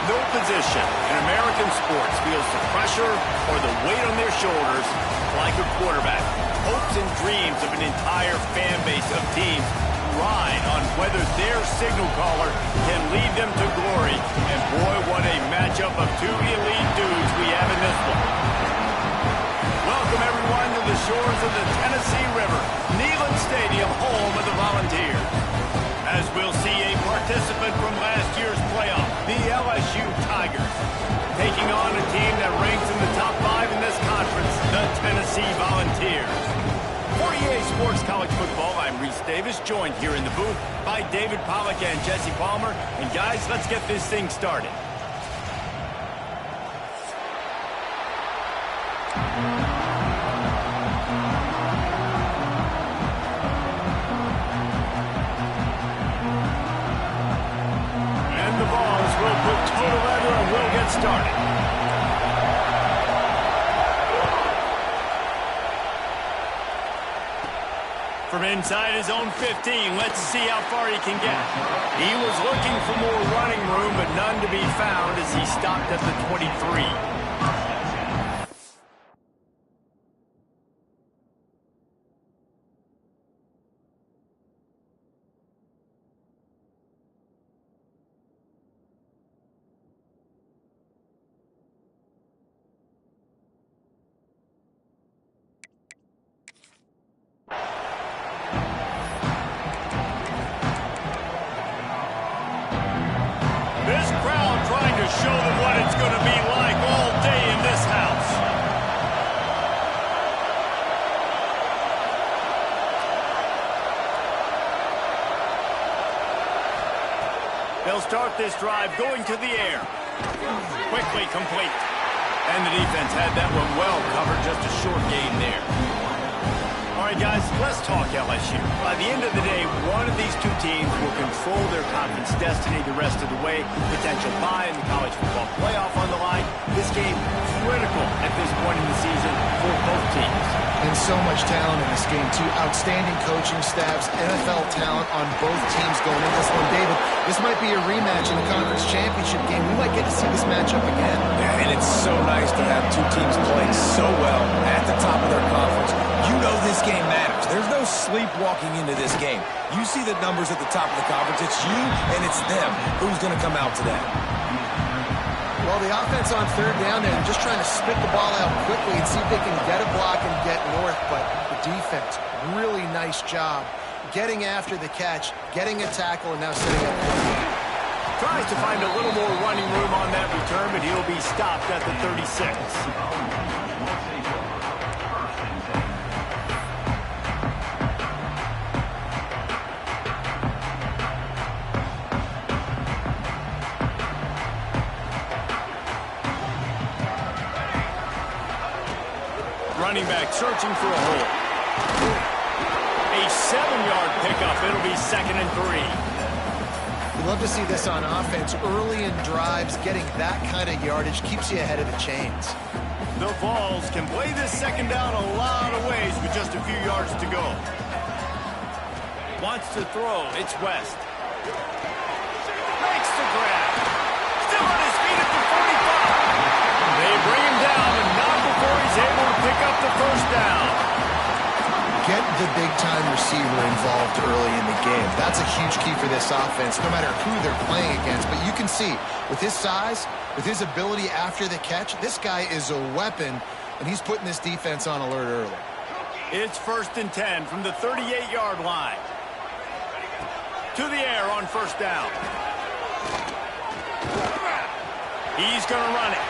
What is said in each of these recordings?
No position in American sports feels the pressure or the weight on their shoulders like a quarterback. Hopes and dreams of an entire fan base of teams ride on whether their signal caller can lead them to glory. And boy, what a matchup of two elite dudes we have in this one. Welcome, everyone, to the shores of the Tennessee River, Neyland Stadium, home of the Volunteers. As we'll see a participant from last year's playoff, the LSU Tigers, taking on a team that ranks in the top 5 in this conference, the Tennessee Volunteers. For EA Sports College Football, I'm Reese Davis, joined here in the booth by David Pollack and Jesse Palmer. And guys, let's get this thing started. And the balls will put total leather and we'll get started. From inside his own 15, let's see how far he can get. He was looking for more running room, but none to be found as he stopped at the 23. This crowd trying to show them what it's going to be like all day in this house. They'll start this drive going to the air. Quickly complete. And the defense had that one well covered, just a short gain there. All right, guys, let's talk LSU. By the end of the day, one of these two teams will control their conference destiny the rest of the way. Potential bye in the college football playoff on the line. This game critical at this point in the season for both teams. And so much talent in this game, too. Outstanding coaching staffs, NFL talent on both teams going into this one. David, this might be a rematch in the conference championship game. We might get to see this matchup again. Yeah, and it's so nice to have two teams playing so well at the top of their conference. You know this game matters. There's no sleepwalking into this game. You see the numbers at the top of the conference. It's you and it's them. Who's going to come out today? Well, the offense on third down and just trying to spit the ball out quickly and see if they can get a block and get north. But the defense, really nice job getting after the catch, getting a tackle, and now setting up for the game. Tries to find a little more running room on that return, but he'll be stopped at the 36. Running back searching for a hole. A 7-yard pickup. It'll be 2nd and 3. We love to see this on offense. Early in drives, getting that kind of yardage keeps you ahead of the chains. The Vols can play this second down a lot of ways with just a few yards to go. Wants to throw. It's West. Makes the grab. Still on his feet at the 45. They bring him down, and not before he's able to pick up the first down. Get the big-time receiver involved early in the game. That's a huge key for this offense, no matter who they're playing against. But you can see, with his size, with his ability after the catch, this guy is a weapon, and he's putting this defense on alert early. It's 1st and 10 from the 38-yard line. To the air on first down. He's going to run it.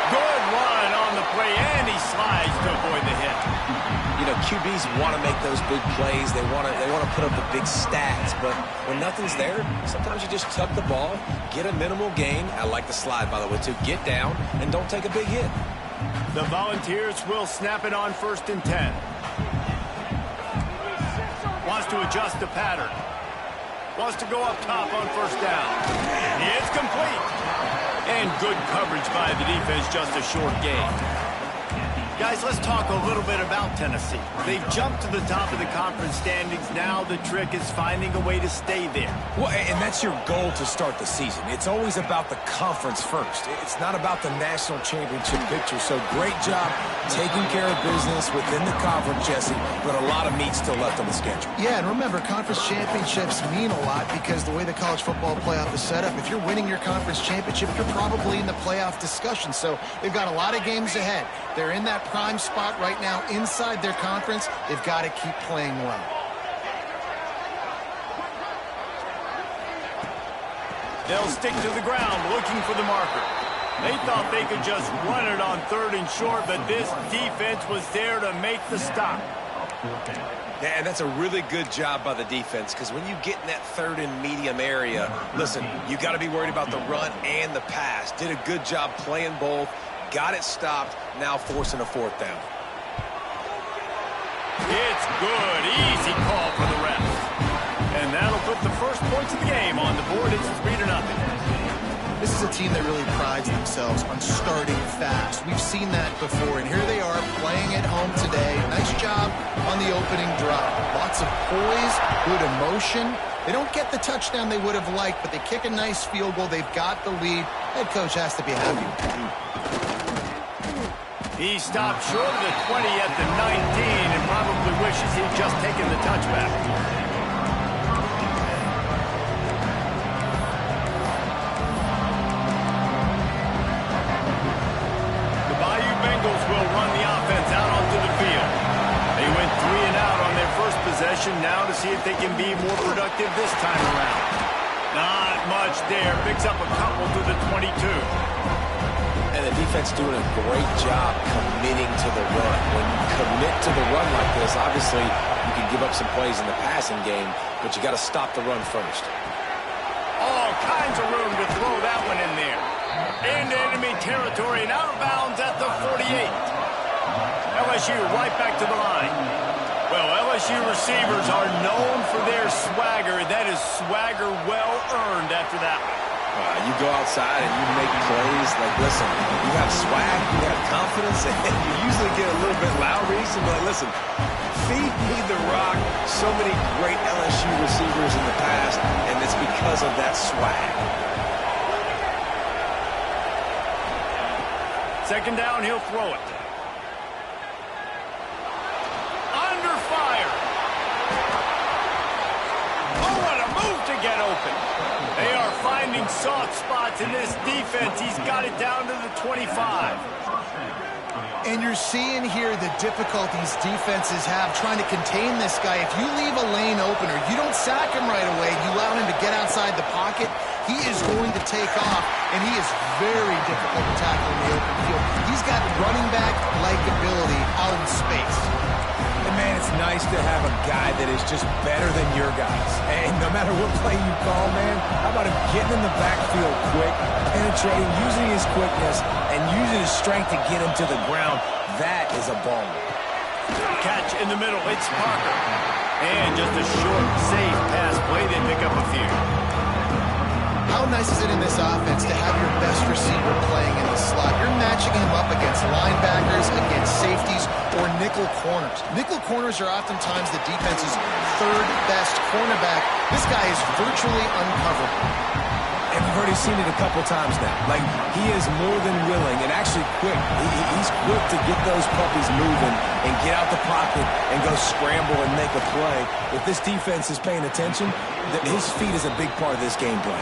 Good run on the play, and he slides to avoid the hit. You know, QBs want to make those big plays. They want to put up the big stats. But when nothing's there, sometimes you just tuck the ball, get a minimal gain. I like the slide, by the way, too. Get down and don't take a big hit. The Volunteers will snap it on 1st and 10. Wants to adjust the pattern. Wants to go up top on first down. It's complete. And good coverage by the defense, just a short gain. Guys, let's talk a little bit about Tennessee. They've jumped to the top of the conference standings. Now the trick is finding a way to stay there. Well, and that's your goal to start the season. It's always about the conference first. It's not about the national championship picture. So great job taking care of business within the conference, Jesse, but a lot of meat still left on the schedule. Yeah, and remember, conference championships mean a lot because the way the college football playoff is set up, if you're winning your conference championship, you're probably in the playoff discussion. So they've got a lot of games ahead. They're in that prime spot right now inside their conference. They've got to keep playing well. They'll stick to the ground looking for the marker. They thought they could just run it on 3rd and short, but this defense was there to make the stop. Yeah, and that's a really good job by the defense, because when you get in that 3rd and medium area, listen, you got to be worried about the run and the pass. Did a good job playing both, got it stopped, now forcing a 4th down. It's good. Easy call for the refs. And that'll put the first points of the game on the board. It's 3-0. This is a team that really prides themselves on starting fast. We've seen that before, and here they are playing at home today. Nice job on the opening drive. Lots of poise, good emotion. They don't get the touchdown they would have liked, but they kick a nice field goal. They've got the lead. Head coach has to be happy. He stopped short of the 20 at the 19 and probably wishes he'd just taken the touchback. The Bayou Bengals will run the offense out onto the field. They went 3 and out on their first possession, now to see if they can be more productive this time around. Not much there. Picks up a couple to the 22. And the defense doing a great job committing to the run. When you commit to the run like this, obviously you can give up some plays in the passing game, but you got to stop the run first. All kinds of room to throw that one in there. Into enemy territory and out of bounds at the 48. LSU right back to the line. Well, LSU receivers are known for their swagger. That is swagger well earned after that one. You go outside and you make plays. Like, listen, you have swag, you have confidence, and you usually get a little bit loud reason. But listen, feed me the rock. So many great LSU receivers in the past, and it's because of that swag. 2nd down, he'll throw it. Under fire. Oh, what a move to get open. They are finding soft spots in this defense. He's got it down to the 25. And you're seeing here the difficulties defenses have trying to contain this guy. If you leave a lane open or you don't sack him right away, you allow him to get outside the pocket, he is going to take off, and he is very difficult to tackle in the open field. He's got running back-like ability out in space. And, man, it's nice to have a guy that is just better than your guys. And no matter what play you call, man, how about him getting in the backfield quick, penetrating, using his quickness, and using his strength to get him to the ground? That is a ball. Catch in the middle. It's Parker. And just a short, safe pass play. They pick up a few. How nice is it in this offense to have your best receiver playing in the slot? You're matching him up against linebackers, against safeties, or nickel corners. Nickel corners are oftentimes the defense's 3rd best cornerback. This guy is virtually uncoverable. And we've already seen it a couple times now. Like, he is more than willing and actually quick. He's quick to get those puppies moving and get out the pocket and go scramble and make a play. If this defense is paying attention, his feet is a big part of this game play.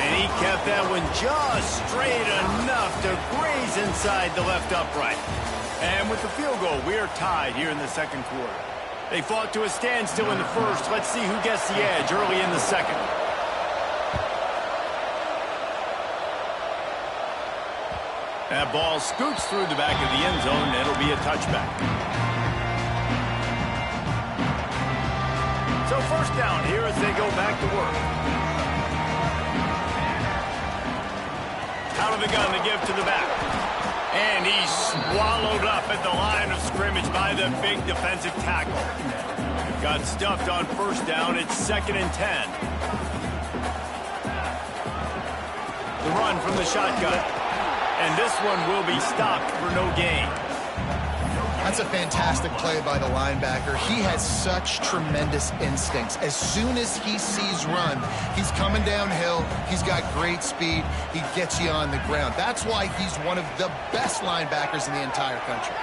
And he kept that one just straight enough to graze inside the left upright. And with the field goal, we are tied here in the 2nd quarter. They fought to a standstill in the first. Let's see who gets the edge early in the 2nd. That ball scoots through the back of the end zone, and it'll be a touchback. So 1st down here as they go back to work. Out of the gun, they give to the back. And he's swallowed up at the line of scrimmage by the big defensive tackle. Got stuffed on 1st down. It's 2nd and 10. The run from the shotgun. And this one will be stopped for no gain. That's a fantastic play by the linebacker. He has such tremendous instincts. As soon as he sees run, he's coming downhill. He's got great speed. He gets you on the ground. That's why he's one of the best linebackers in the entire country.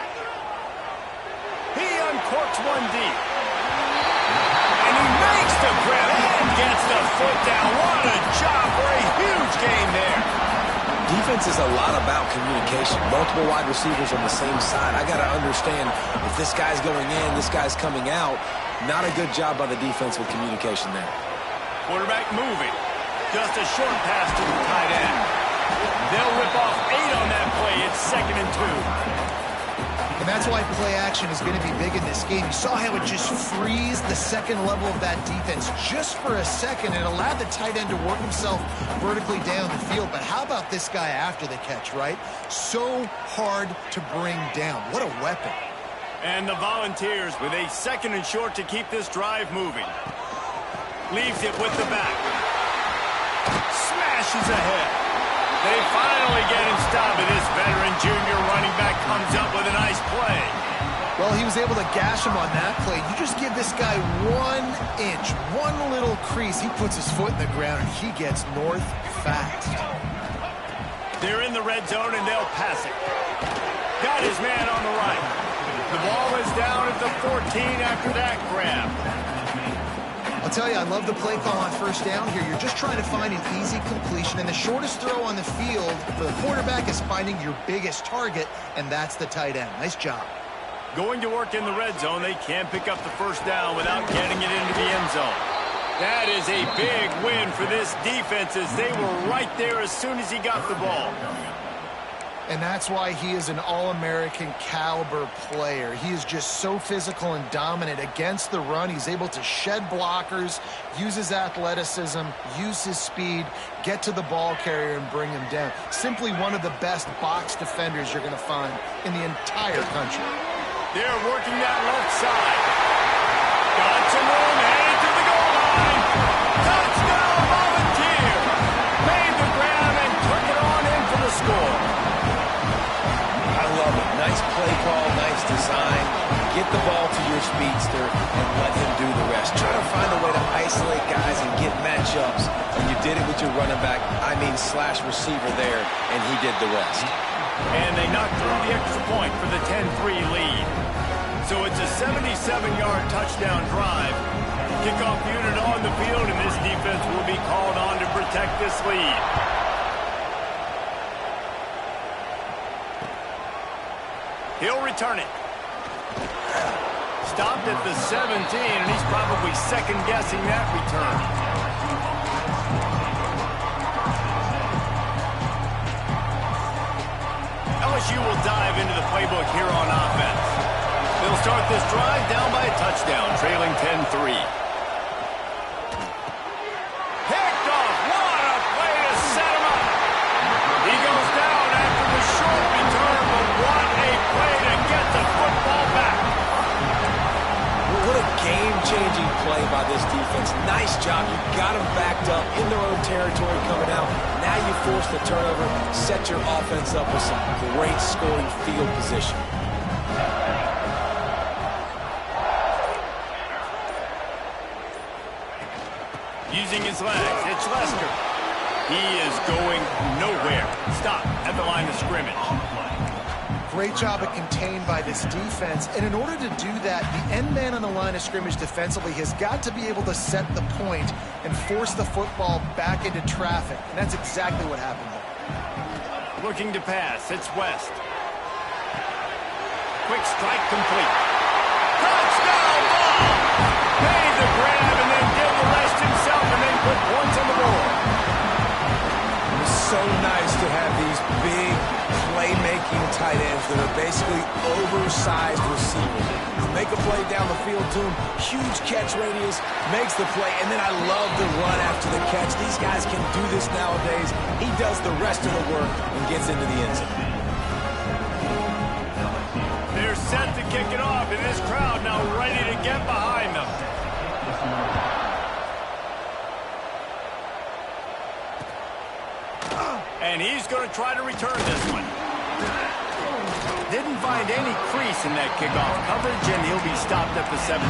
He uncorks one deep. And he makes the grab and gets the foot down. What a job for a huge gain there. Defense is a lot about communication. Multiple wide receivers on the same side. I got to understand if this guy's going in, this guy's coming out. Not a good job by the defense with communication there. Quarterback moving. Just a short pass to the tight end. They'll rip off 8 on that play. It's 2nd and 2. And that's why play action is going to be big in this game. You saw how it just frees the second level of that defense just for a second and allowed the tight end to work himself vertically down the field. But how about this guy after the catch, right? So hard to bring down. What a weapon. And the Volunteers with a 2nd and short to keep this drive moving. Leaves it with the back. Smashes ahead. They finally get him stopped, and this veteran junior running back comes up with a nice play. Well, he was able to gash him on that play. You just give this guy 1 inch, one little crease. He puts his foot in the ground, and he gets north fast. They're in the red zone, and they'll pass it. Got his man on the right. The ball is down at the 14 after that grab. I'll tell you, I love the play call on first down here. You're just trying to find an easy completion, and the shortest throw on the field for the quarterback is finding your biggest target, and that's the tight end. Nice job. Going to work in the red zone, they can't pick up the first down without getting it into the end zone. That is a big win for this defense as they were right there as soon as he got the ball. And that's why he is an All-American caliber player. He is just so physical and dominant against the run. He's able to shed blockers, use his athleticism, use his speed, get to the ball carrier and bring him down. Simply one of the best box defenders you're going to find in the entire country. They're working that left side. Got some room, headed to the goal line. Touchdown, Volunteer! Made the grab and took it on in for the score. I love it. Nice play call, nice design. Get the ball to your speedster and let him do the rest. Try to find a way to isolate guys and get matchups. And you did it with your running back, slash receiver there, and he did the rest. And they knocked through the extra point for the 10-3 lead. So it's a 77-yard touchdown drive. Kickoff unit on the field, and this defense will be called on to protect this lead. He'll return it. Stopped at the 17, and he's probably second-guessing that return. LSU will dive into the playbook here on offense. They'll start this drive down by a touchdown, trailing 10-3. Picked off. What a play to set him up. He goes down after the short return, but what a play to get the football back. What a game-changing play by this defense. Nice job. You got them backed up in their own territory coming out. Now you force the turnover, set your offense up with some great scoring field position. Using his legs, it's Lester. He is going nowhere. Stop at the line of scrimmage. Great job at contained by this defense. And in order to do that, the end man on the line of scrimmage defensively has got to be able to set the point and force the football back into traffic. And that's exactly what happened there. Looking to pass, it's West. Quick strike complete. Touchdown ball! Made the grab and then did the rest himself and then put points on the board. It's so nice to have these big playmaking tight ends that are basically oversized receivers. Make a play down the field to him, huge catch radius, makes the play, and then I love the run after the catch. These guys can do this nowadays. He does the rest of the work and gets into the end zone. They're set to kick it off, and this crowd now ready to get behind them. And he's going to try to return this one. Didn't find any crease in that kickoff coverage, and he'll be stopped at the 17.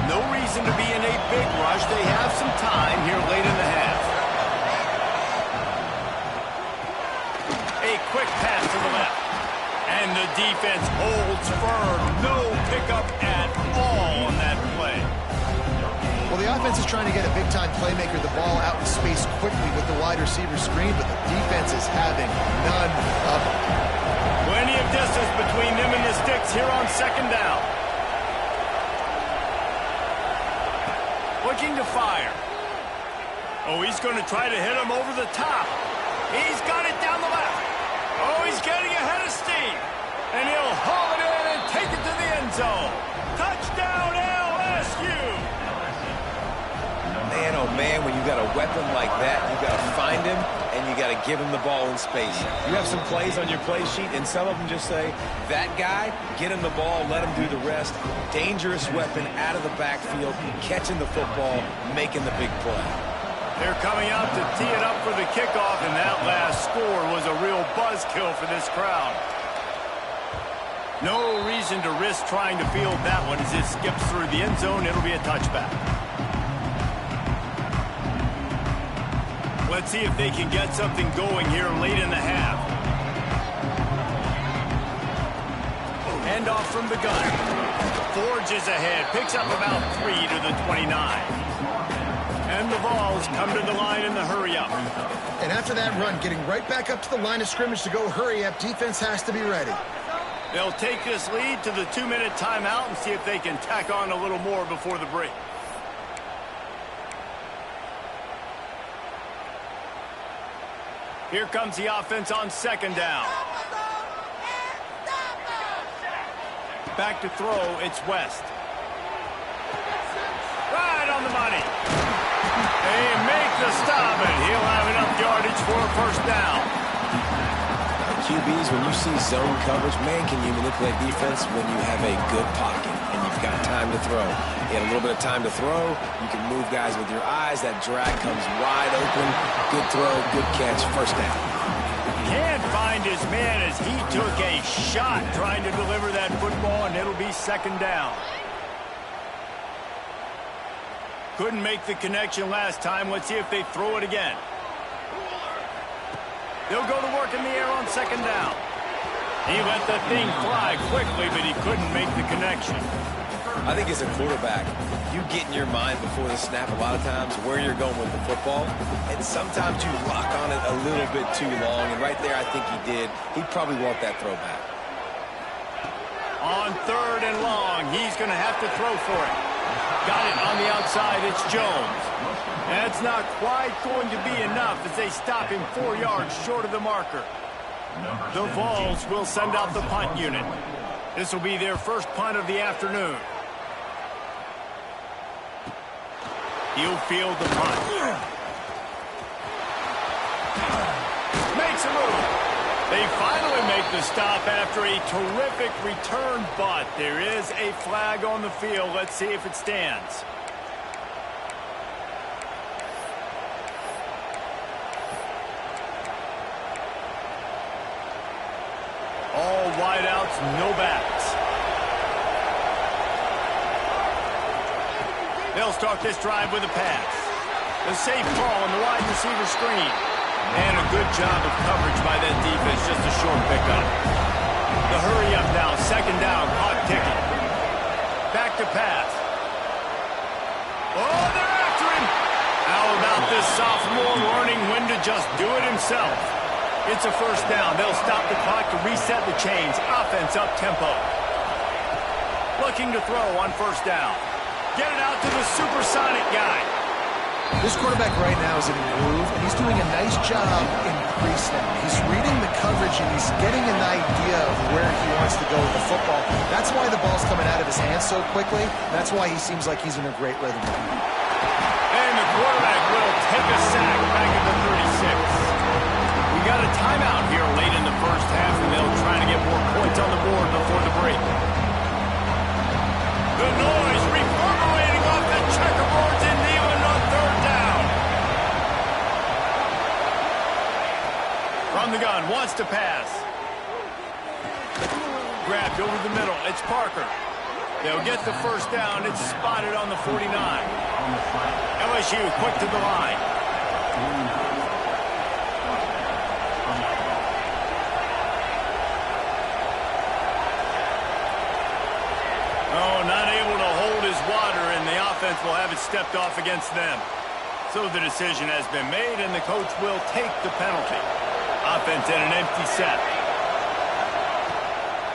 No reason to be in a big rush. They have some time here late in the half. A quick pass to the left. And the defense holds firm. No pickup at all on that play. Well, the offense is trying to get a big-time playmaker the ball out in space quickly with the wide receiver screen, but the defense is having none of it. Plenty of distance between them and the sticks here on second down. Looking to fire. Oh, he's going to try to hit him over the top. He's got it down the left. Oh, he's getting ahead of steam. And he'll haul it in and take it to the end zone. Touchdown, LSU. Man, oh man, when you got a weapon like that, you got to find him and you got to give him the ball in space. You have some plays on your play sheet, and some of them just say, that guy, get him the ball, let him do the rest. Dangerous weapon out of the backfield, catching the football, making the big play. They're coming out to tee it up for the kickoff, and that last score was a real buzzkill for this crowd. No reason to risk trying to field that one as it skips through the end zone. It'll be a touchback. Let's see if they can get something going here late in the half. Hand off from the gun. Forges ahead. Picks up about 3 to the 29. And the Vols come to the line in the hurry-up. And after that run, getting right back up to the line of scrimmage to go hurry-up, defense has to be ready. They'll take this lead to the 2-minute timeout and see if they can tack on a little more before the break. Here comes the offense on second down. Back to throw, it's West. Right on the money. They make the stop, and he'll have enough yardage for a first down. QBs, when you see zone coverage, man, can you manipulate defense when you have a good pocket and you've got time to throw. You had a little bit of time to throw. You can move guys with your eyes. That drag comes wide open. Good throw, good catch, first down. Can't find his man as he took a shot trying to deliver that football, and it'll be second down. Couldn't make the connection last time. Let's see if they throw it again. They'll go to work in the air on second down. He let the thing fly quickly, but he couldn't make the connection. I think as a quarterback, you get in your mind before the snap a lot of times where you're going with the football, and sometimes you lock on it a little bit too long, and right there I think he did. He'd probably want that throw back. On third and long, he's going to have to throw for it. Got it on the outside, it's Jones. That's not quite going to be enough as they stop him 4 yards short of the marker. The Vols will send out the punt unit. This will be their first punt of the afternoon. He'll field the punt. Makes a move. They finally make the stop after a terrific return, but there is a flag on the field. Let's see if it stands. All wideouts, no backs. They'll start this drive with a pass. The safe ball on the wide receiver screen. And a good job of coverage by that defense, just a short pickup. The hurry up now, second down, clock ticking. Back to pass. Oh, they're after him. How about this sophomore learning when to just do it himself? It's a first down. They'll stop the clock to reset the chains. Offense up tempo. Looking to throw on first down. Get it out to the supersonic guy. This quarterback right now is in a groove, and he's doing a nice job in pre-snap. He's reading the coverage, and he's getting an idea of where he wants to go with the football. That's why the ball's coming out of his hands so quickly. That's why he seems like he's in a great rhythm. And the quarterback will take a sack back at the 36. We got a timeout here late in the first half, and they'll try to get more points on the board before the break. The noise reverberating off the checkerboards in Neyland on third down. From the gun, wants to pass. Grabbed over the middle. It's Parker. They'll get the first down. It's spotted on the 49. LSU quick to the line. Oh, not able to hold his water, and the offense will have it stepped off against them. So the decision has been made, and the coach will take the penalty. Offense in an empty set.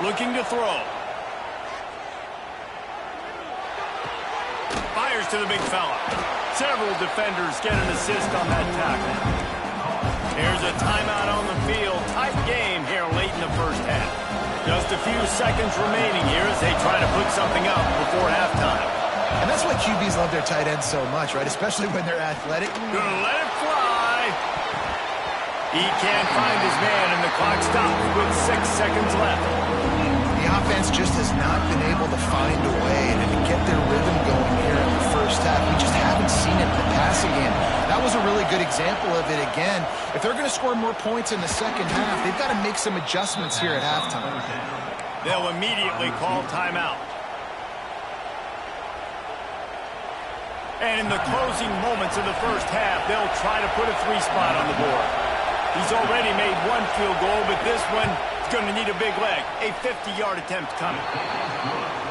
Looking to throw. Fires to the big fella. Several defenders get an assist on that tackle. Here's a timeout on the field. Tight game here late in the first half. Just a few seconds remaining here as they try to put something up before halftime. And that's why QBs love their tight ends so much, right? Especially when they're athletic. Gonna let it fly. He can't find his man, and the clock stops with 6 seconds left. The offense just has not been able to find a way to get their rhythm going here in the first half. We just haven't seen it in the passing game. That was a really good example of it again. If they're going to score more points in the second half, they've got to make some adjustments here at halftime. They'll immediately call timeout. And in the closing moments of the first half, they'll try to put a 3-spot on the board. He's already made one field goal, but this one is going to need a big leg. A 50-yard attempt coming.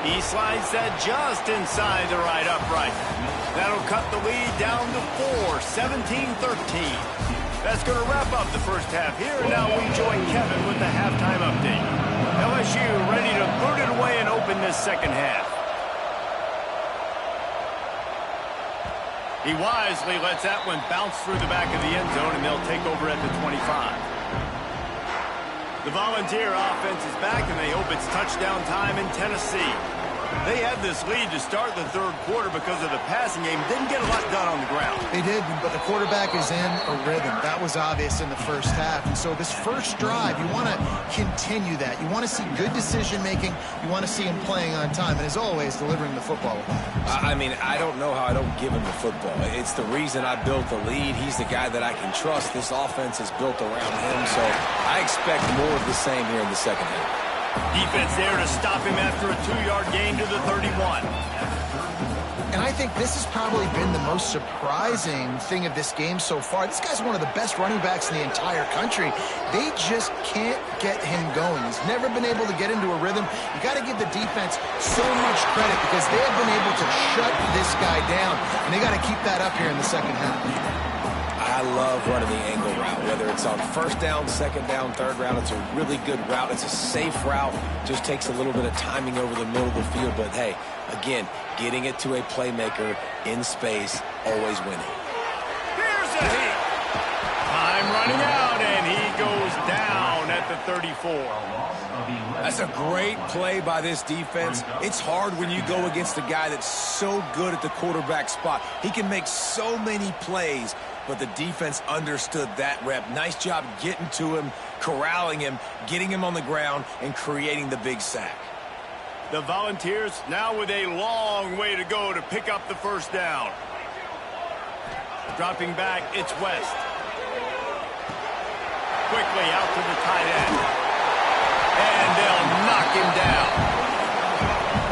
He slides that just inside the right upright. That'll cut the lead down to 4, 17-13. That's going to wrap up the first half here. Now we join Kevin with the halftime update. LSU ready to boot it away and open this second half. He wisely lets that one bounce through the back of the end zone, and they'll take over at the 25. The Volunteer offense is back, and they hope it's touchdown time in Tennessee. They had this lead to start the third quarter because of the passing game. Didn't get a lot done on the ground. They did, but the quarterback is in a rhythm. That was obvious in the first half. And so this first drive, you want to continue that. You want to see good decision-making. You want to see him playing on time. And as always, delivering the football. I mean, I don't know how I don't give him the football. It's the reason I built the lead. He's the guy that I can trust. This offense is built around him. So I expect more of the same here in the second half. Defense there to stop him after a 2-yard gain to the 31. And I think this has probably been the most surprising thing of this game so far. This guy's one of the best running backs in the entire country. They just can't get him going. He's never been able to get into a rhythm. You got to give the defense so much credit because they have been able to shut this guy down. And they got to keep that up here in the second half. I love running the angle route, whether it's on first down, second down, third round. It's a really good route. It's a safe route. Just takes a little bit of timing over the middle of the field. But, hey, again, getting it to a playmaker in space, always winning. Here's a hit. Time running out, and he goes down at the 34. That's a great play by this defense. It's hard when you go against a guy that's so good at the quarterback spot. He can make so many plays. But the defense understood that rep. Nice job getting to him, corralling him, getting him on the ground, and creating the big sack. The Volunteers now with a long way to go to pick up the first down. Dropping back, it's West. Quickly out to the tight end. And they'll knock him down.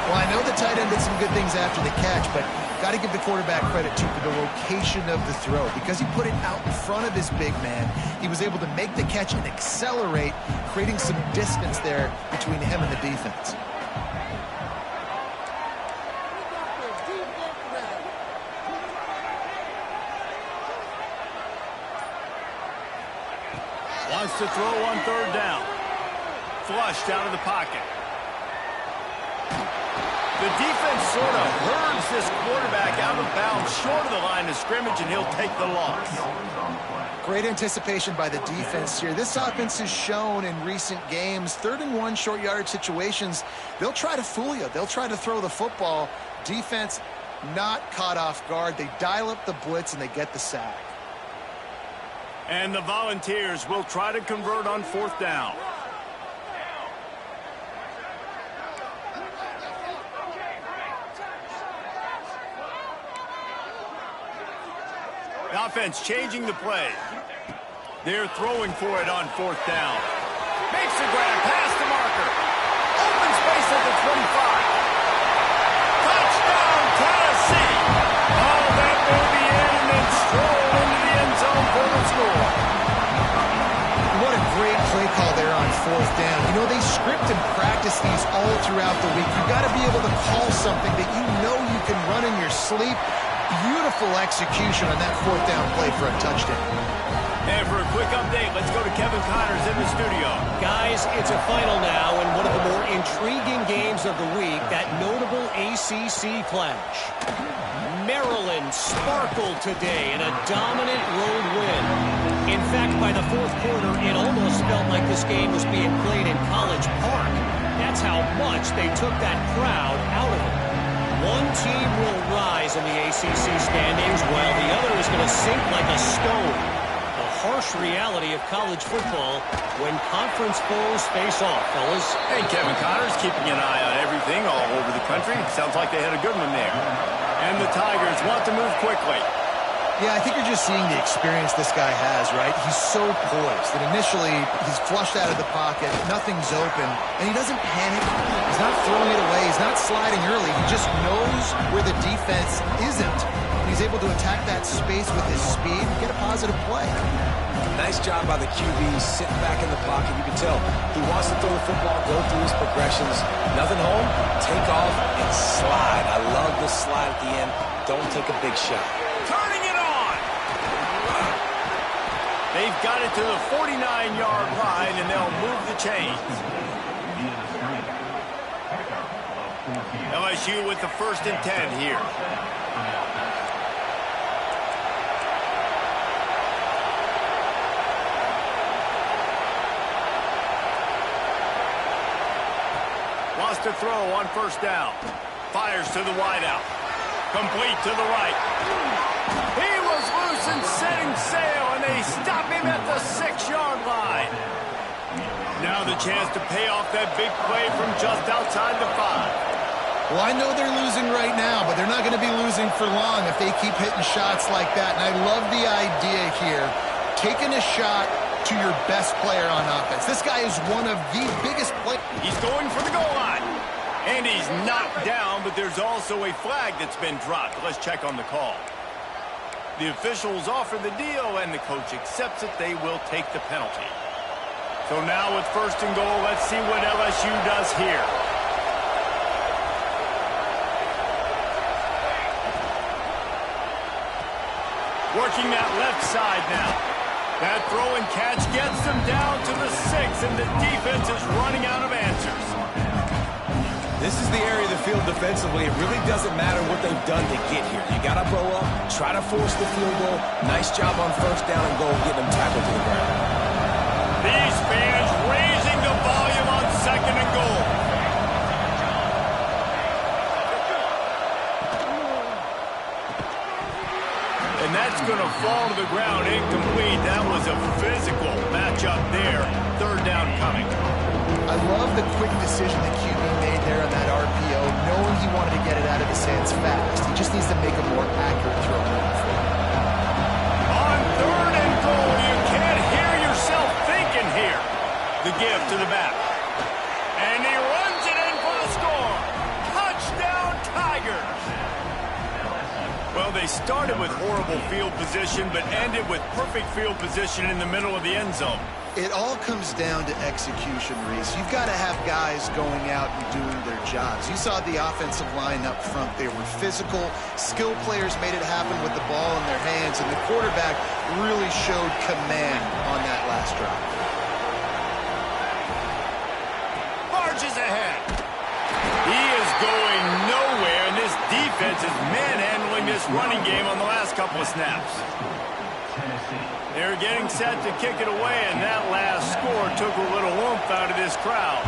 Well, I know the tight end did some good things after the catch, but got to give the quarterback credit, too, for the location of the throw. Because he put it out in front of his big man, he was able to make the catch and accelerate, creating some distance there between him and the defense. Wants to throw on third down. Flushed out of the pocket. The defense sort of hurls this quarterback out of bounds short of the line of scrimmage, and he'll take the loss. Great anticipation by the defense here. This offense has shown in recent games, 3rd and 1 short yardage situations, they'll try to fool you. They'll try to throw the football. Defense not caught off guard. They dial up the blitz, and they get the sack. And the Volunteers will try to convert on 4th down. The offense changing the play. They're throwing for it on 4th down. Makes the grab past the marker. Open space at the 25. Touchdown, Tennessee. Oh, that may be in and then stroll into the end zone for the score. What a great play call there on 4th down. You know, they script and practice these all throughout the week. You've got to be able to call something that you know you can run in your sleep. Beautiful execution on that 4th down play for a touchdown. And for a quick update, let's go to Kevin Connors in the studio. Guys, it's a final now in one of the more intriguing games of the week, that notable ACC clash. Maryland sparkled today in a dominant road win. In fact, by the 4th quarter, it almost felt like this game was being played in College Park. That's how much they took that crowd out of it. One team will rise in the ACC standings while the other is going to sink like a stone. Harsh reality of college football when conference foes face off, fellas. Hey, Kevin Connors keeping an eye on everything all over the country. Sounds like they had a good one there. And the Tigers want to move quickly. Yeah, I think you're just seeing the experience this guy has, right? He's so poised that initially he's flushed out of the pocket, nothing's open, and he doesn't panic. He's not throwing it away. He's not sliding early. He just knows where the defense isn't. He's able to attack that space with his speed and get a positive play. Nice job by the QB, sitting back in the pocket. You can tell he wants to throw the football, go through his progressions. Nothing home, take off, and slide. I love the slide at the end. Don't take a big shot. Turning it on! They've got it to the 49-yard line, and they'll move the chains. LSU with the 1st and 10 here. Wants to throw on 1st down. Fires to the wideout. Complete to the right. He was loose and setting sail, and they stop him at the 6-yard line. Now the chance to pay off that big play from just outside the 5. Well, I know they're losing right now, but they're not going to be losing for long if they keep hitting shots like that. And I love the idea here, taking a shot to your best player on offense. This guy is one of the biggest players. He's going for the goal line. And he's knocked down, but there's also a flag that's been dropped. Let's check on the call. The officials offer the deal, and the coach accepts it. They will take the penalty. So now with 1st and goal, let's see what LSU does here. Working that left side now. That throw and catch gets them down to the 6, and the defense is running out of answers. This is the area of the field defensively. It really doesn't matter what they've done to get here. You got to blow up, try to force the field goal. Nice job on 1st down and goal, getting them tackled to the ground. These fans raising the volume on 2nd and goal. And that's going to fall to the ground incomplete. That was a physical matchup there. 3rd down coming. I love the quick decision that QB made there on that RPO, knowing he wanted to get it out of his hands fast. He just needs to make a more accurate throw moving forward. On 3rd and goal, you can't hear yourself thinking here. The give to the back. And he runs it in for the score. Touchdown, Tigers. Well, they started with horrible field position, but ended with perfect field position in the middle of the end zone. It all comes down to execution, Reese. You've got to have guys going out and doing their jobs. You saw the offensive line up front. They were physical. Skill players made it happen with the ball in their hands, and the quarterback really showed command on that last drive. Barges ahead. He is going nowhere, and this defense is manhandling this running game on the last couple of snaps. They're getting set to kick it away, and that last score took a little oomph out of this crowd.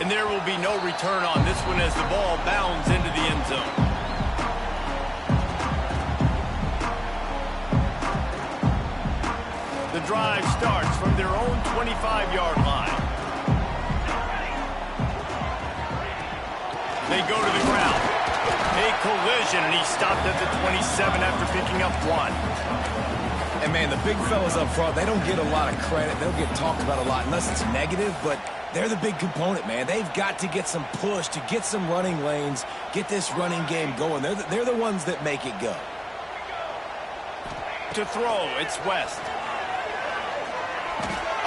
And there will be no return on this one as the ball bounds into the end zone. The drive starts from their own 25-yard line. They go to the ground. A collision, and he stopped at the 27 after picking up 1. And, man, the big fellas up front, they don't get a lot of credit. They don't get talked about a lot unless it's negative, but they're the big component, man. They've got to get some push, to get some running lanes, get this running game going. They're the ones that make it go. To throw, it's West.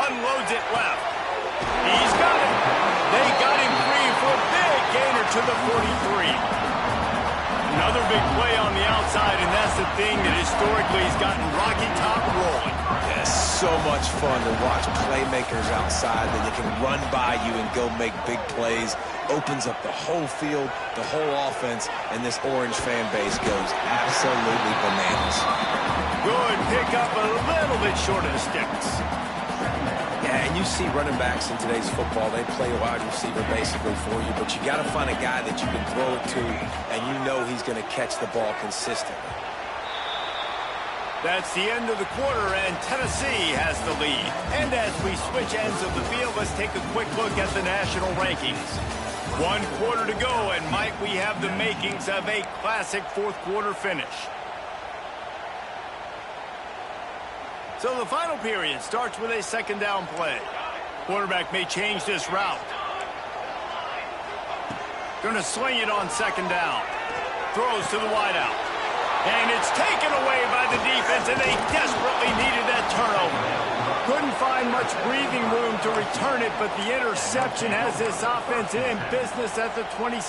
Unloads it left. He's got it. They got him free for a big gainer to the 43. Another big play on the outside, and that's the thing that historically has gotten Rocky Top rolling. Yeah, so much fun to watch playmakers outside that they can run by you and go make big plays. Opens up the whole field, the whole offense, and this Orange fan base goes absolutely bananas. Good pickup, a little bit short of the sticks. Yeah, and you see running backs in today's football, they play a wide receiver basically for you, but you got to find a guy that you can throw it to, and you know he's going to catch the ball consistently. That's the end of the quarter, and Tennessee has the lead. And as we switch ends of the field, let's take a quick look at the national rankings. 1 quarter to go, and might we have the makings of a classic fourth quarter finish. So the final period starts with a second down play. Quarterback may change this route. Going to sling it on second down. Throws to the wideout. And it's taken away by the defense, and they desperately needed that turnover. Couldn't find much breathing room to return it, but the interception has this offense in business at the 27.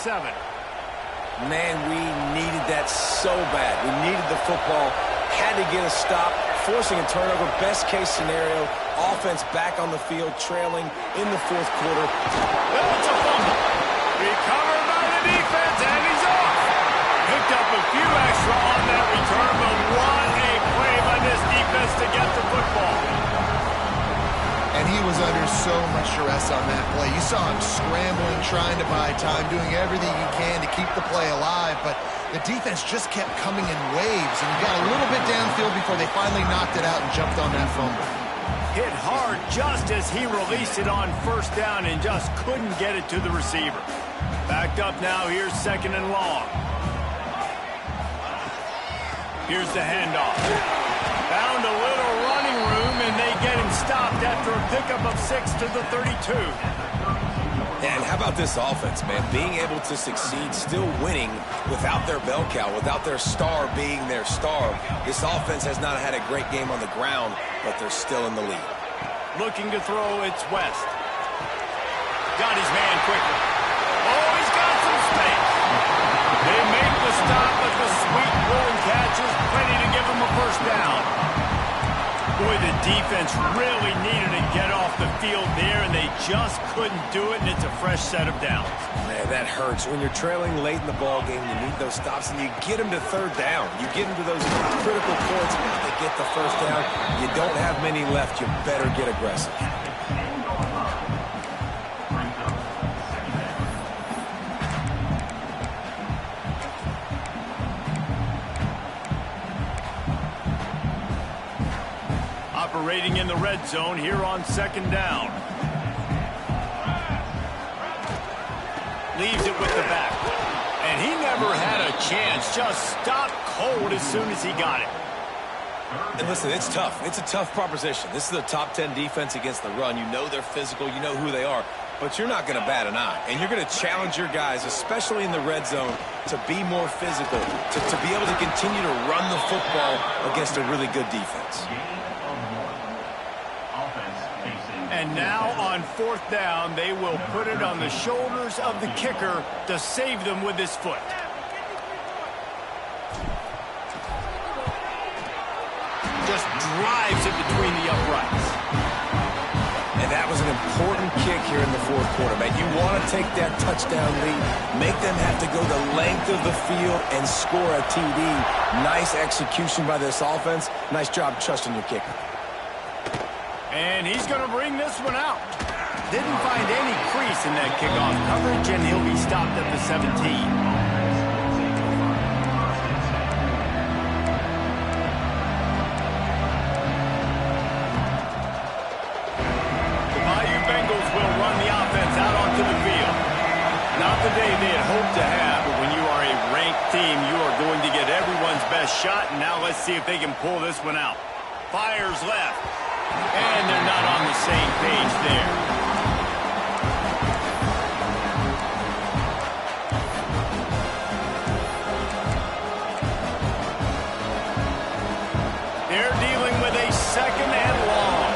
Man, we needed that so bad. We needed the football. Had to get a stop, forcing a turnover. Best case scenario, offense back on the field, trailing in the fourth quarter. Well, it's a fumble. Recovered by the defense, and he's off. Picked up a few extra on that return, but what a play by this defense to get the football. And he was under so much stress on that play. You saw him scrambling, trying to buy time, doing everything he can to keep the play alive, but the defense just kept coming in waves, and he got a little bit downfield before they finally knocked it out and jumped on that fumble. Hit hard just as he released it on first down and just couldn't get it to the receiver. Backed up now, here's second and long. Here's the handoff. Found a little running room, and they get him stopped after a pickup of 6 to the 32. And how about this offense, man? Being able to succeed, still winning without their bell cow, without their star being their star. This offense has not had a great game on the ground, but they're still in the lead. Looking to throw, it's West. Got his man quickly. Oh, he's got some space. They make the stop, but the sweet rolling catch is plenty to give him a first down. Boy, the defense really needed to get off the field there, and they just couldn't do it, and it's a fresh set of downs. Man, that hurts. When you're trailing late in the ball game, you need those stops, and you get them to third down. You get them to those critical points, and they get the first down. You don't have many left. You better get aggressive. Operating in the red zone here on second down. Leaves it with the back. And he never had a chance. Just stopped cold as soon as he got it. And listen, it's tough. It's a tough proposition. This is a top 10 defense against the run. You know they're physical. You know who they are. But you're not going to bat an eye. And you're going to challenge your guys, especially in the red zone, to be more physical, to be able to continue to run the football against a really good defense. And now on fourth down, they will put it on the shoulders of the kicker to save them with his foot. Just drives it between the uprights. And that was an important kick here in the fourth quarter, man. You want to take that touchdown lead, make them have to go the length of the field and score a TD. Nice execution by this offense. Nice job trusting your kicker. And he's going to bring this one out. Didn't find any crease in that kickoff coverage, and he'll be stopped at the 17. The Bayou Bengals will run the offense out onto the field. Not the day they had hoped to have, but when you are a ranked team, you are going to get everyone's best shot, and now let's see if they can pull this one out. Fires left. And they're not on the same page there. They're dealing with a second and long.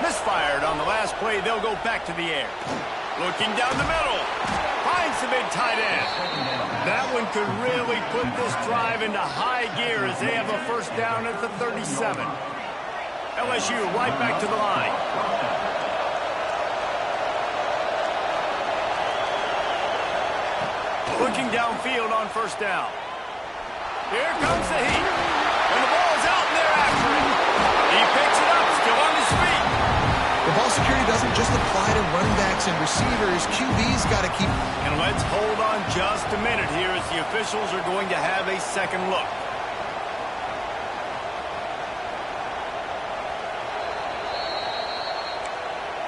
Misfired on the last play. They'll go back to the air. Looking down the middle. Finds the big tight end. That one could really put this drive into high gear as they have a first down at the 37. LSU right back to the line. Looking downfield on first down. Here comes the heat. And the ball's out and they're after it. He picks it up, still on his feet. The ball security doesn't just apply to running backs and receivers. QB's got to keep... And let's hold on just a minute here as the officials are going to have a second look.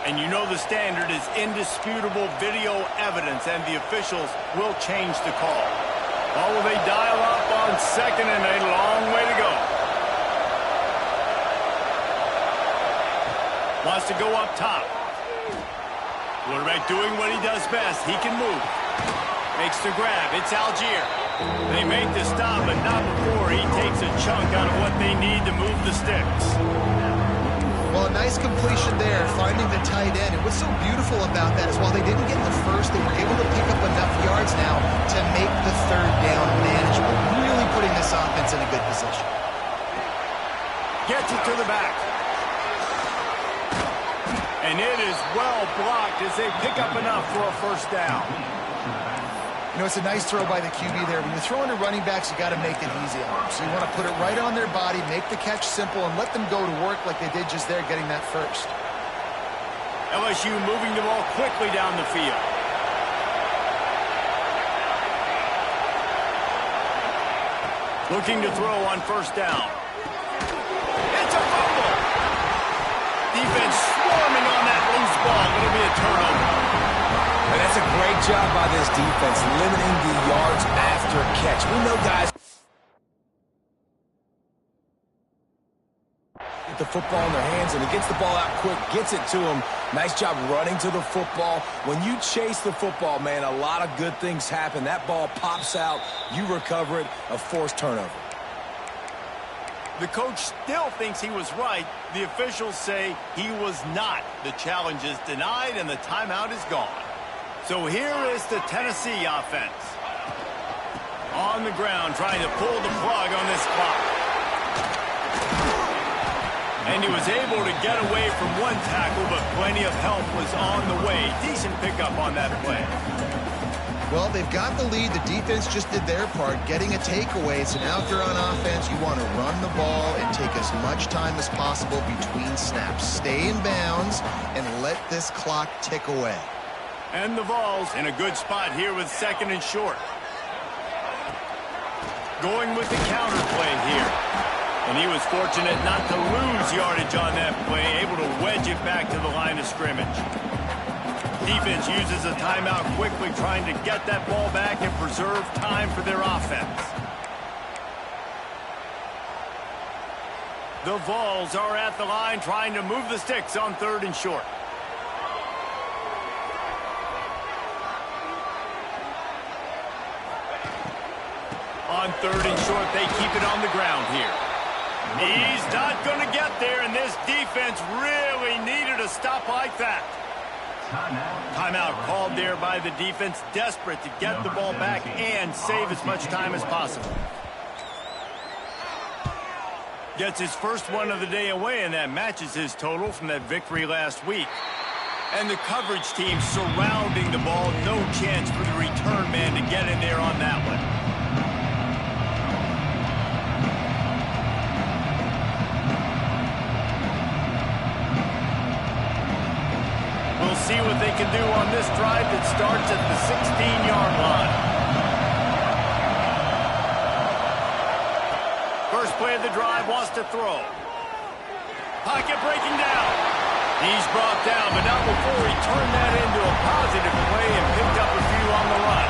And you know the standard is indisputable video evidence, and the officials will change the call. Or will they dial up on second and a long way to go? Wants to go up top. Quarterback doing what he does best. He can move. Makes the grab. It's Algier. They make the stop, but not before he takes a chunk out of what they need to move the sticks. Well, a nice completion there, finding the tight end. And what's so beautiful about that is while they didn't get the first, they were able to pick up enough yards now to make the third down manageable. Really putting this offense in a good position. Gets it to the back. And it is well blocked as they pick up enough for a first down. You know, it's a nice throw by the QB there. When you're throwing to running backs, you got to make it easy on them. So you want to put it right on their body, make the catch simple, and let them go to work like they did just there, getting that first. LSU moving the ball quickly down the field. Looking to throw on first down. It's a fumble. Defense swarming on that loose ball. It'll be a turnover. And that's a great job by this defense, limiting the yards after catch. We know guys get the football in their hands, and he gets the ball out quick, gets it to him. Nice job running to the football. When you chase the football, man, a lot of good things happen. That ball pops out, you recover it, a forced turnover. The coach still thinks he was right. The officials say he was not. The challenge is denied, and the timeout is gone. So here is the Tennessee offense. On the ground, trying to pull the plug on this clock. And he was able to get away from one tackle, but plenty of help was on the way. Decent pickup on that play. Well, they've got the lead. The defense just did their part, getting a takeaway. So now if you're on offense, you want to run the ball and take as much time as possible between snaps. Stay in bounds and let this clock tick away. And the Vols in a good spot here with second and short. Going with the counter play here. And he was fortunate not to lose yardage on that play, able to wedge it back to the line of scrimmage. Defense uses a timeout quickly, trying to get that ball back and preserve time for their offense. The Vols are at the line, trying to move the sticks on third and short. On third and short, they keep it on the ground here. He's not going to get there, and this defense really needed a stop like that. Timeout called there by the defense, desperate to get the ball back and save as much time as possible. Gets his first one of the day away, and that matches his total from that victory last week. And the coverage team surrounding the ball, no chance for the return man to get in there on that one. See what they can do on this drive that starts at the 16-yard line. First play of the drive, wants to throw. Pocket breaking down. He's brought down, but not before he turned that into a positive play and picked up a few on the run.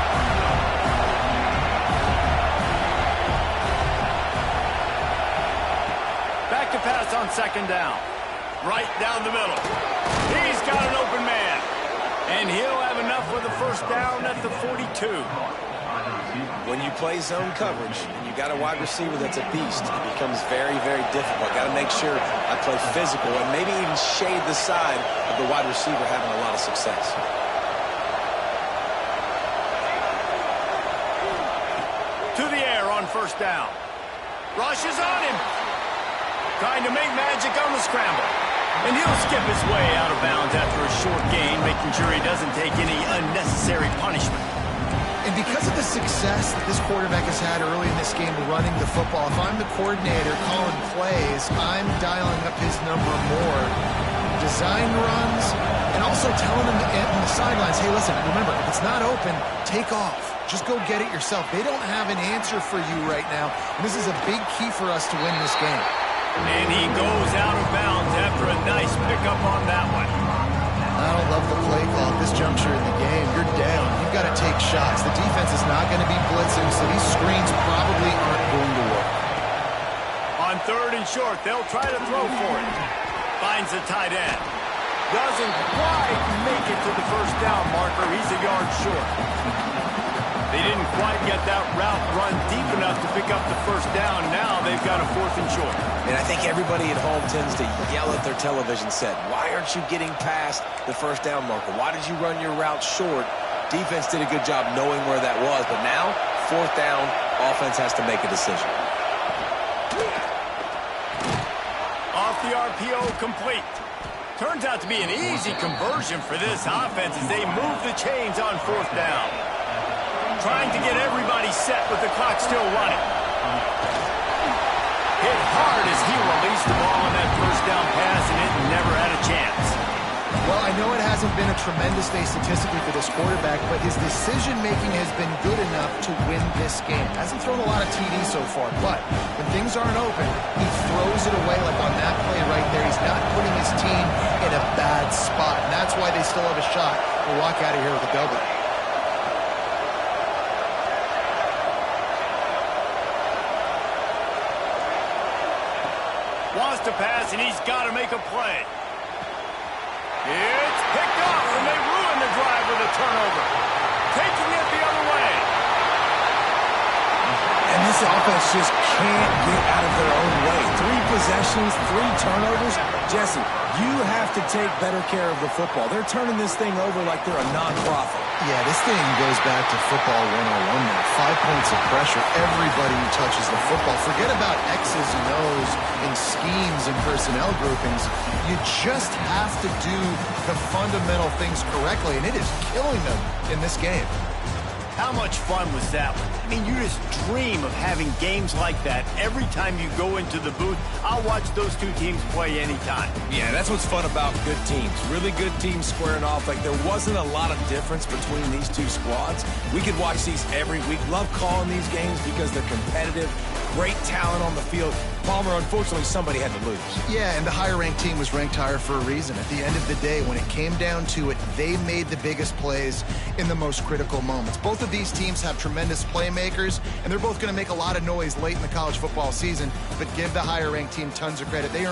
on second down. Right down the middle. He's got an open man. And he'll have enough for the first down at the 42. When you play zone coverage and you got a wide receiver that's a beast, it becomes very, very difficult. Got to make sure I play physical and maybe even shade the side of the wide receiver having a lot of success. To the air on first down. Rushes on him. Trying to make magic on the scramble. And he'll skip his way out of bounds after a short gain, making sure he doesn't take any unnecessary punishment. And because of the success that this quarterback has had early in this game running the football, if I'm the coordinator calling plays, I'm dialing up his number more. Design runs, and also telling him on the sidelines, hey, listen, remember, if it's not open, take off. Just go get it yourself. They don't have an answer for you right now, and this is a big key for us to win this game. And he goes out of bounds after a nice pickup on that one. I don't love the play call at this juncture in the game. You're down. You've got to take shots. The defense is not going to be blitzing, so these screens probably aren't going to work. On third and short, they'll try to throw for it. Finds the tight end. Doesn't quite make it to the first down marker. He's a yard short. They didn't quite get that route run deep enough to pick up the first down. Now they've got a fourth and short. And I think everybody at home tends to yell at their television set. Why aren't you getting past the first down marker? Why did you run your route short? Defense did a good job knowing where that was. But now, fourth down, offense has to make a decision. Off the RPO, complete. Turns out to be an easy conversion for this offense as they move the chains on fourth down. Trying to get everybody set with the clock still running. Hit hard as he released the ball on that first down pass, and it never had a chance. Well, I know it hasn't been a tremendous day statistically for this quarterback, but his decision-making has been good enough to win this game. Hasn't thrown a lot of TDs so far, but when things aren't open, he throws it away like on that play right there. He's not putting his team in a bad spot, and that's why they still have a shot to walk out of here with a W. Wants to pass, and he's got to make a play. It's picked off, and they ruin the drive with a turnover. Taking it the other way. And this offense just can't get out of their own way. 3 possessions, 3 turnovers. Jesse, you have to take better care of the football. They're turning this thing over like they're a non-profit. Yeah, this thing goes back to football 101 now. 5 points of pressure. Everybody who touches the football. Forget about X's and O's and schemes and personnel groupings. You just have to do the fundamental things correctly, and it is killing them in this game. How much fun was that one? I mean, you just dream of having games like that every time you go into the booth. I'll watch those two teams play anytime. Yeah, that's what's fun about good teams. Really good teams squaring off. Like, there wasn't a lot of difference between these two squads. We could watch these every week. Love calling these games because they're competitive. Great talent on the field. Palmer, unfortunately, somebody had to lose. Yeah, and the higher-ranked team was ranked higher for a reason. At the end of the day, when it came down to it, they made the biggest plays in the most critical moments. Both of these teams have tremendous playmakers, and they're both going to make a lot of noise late in the college football season, but give the higher-ranked team tons of credit. They earned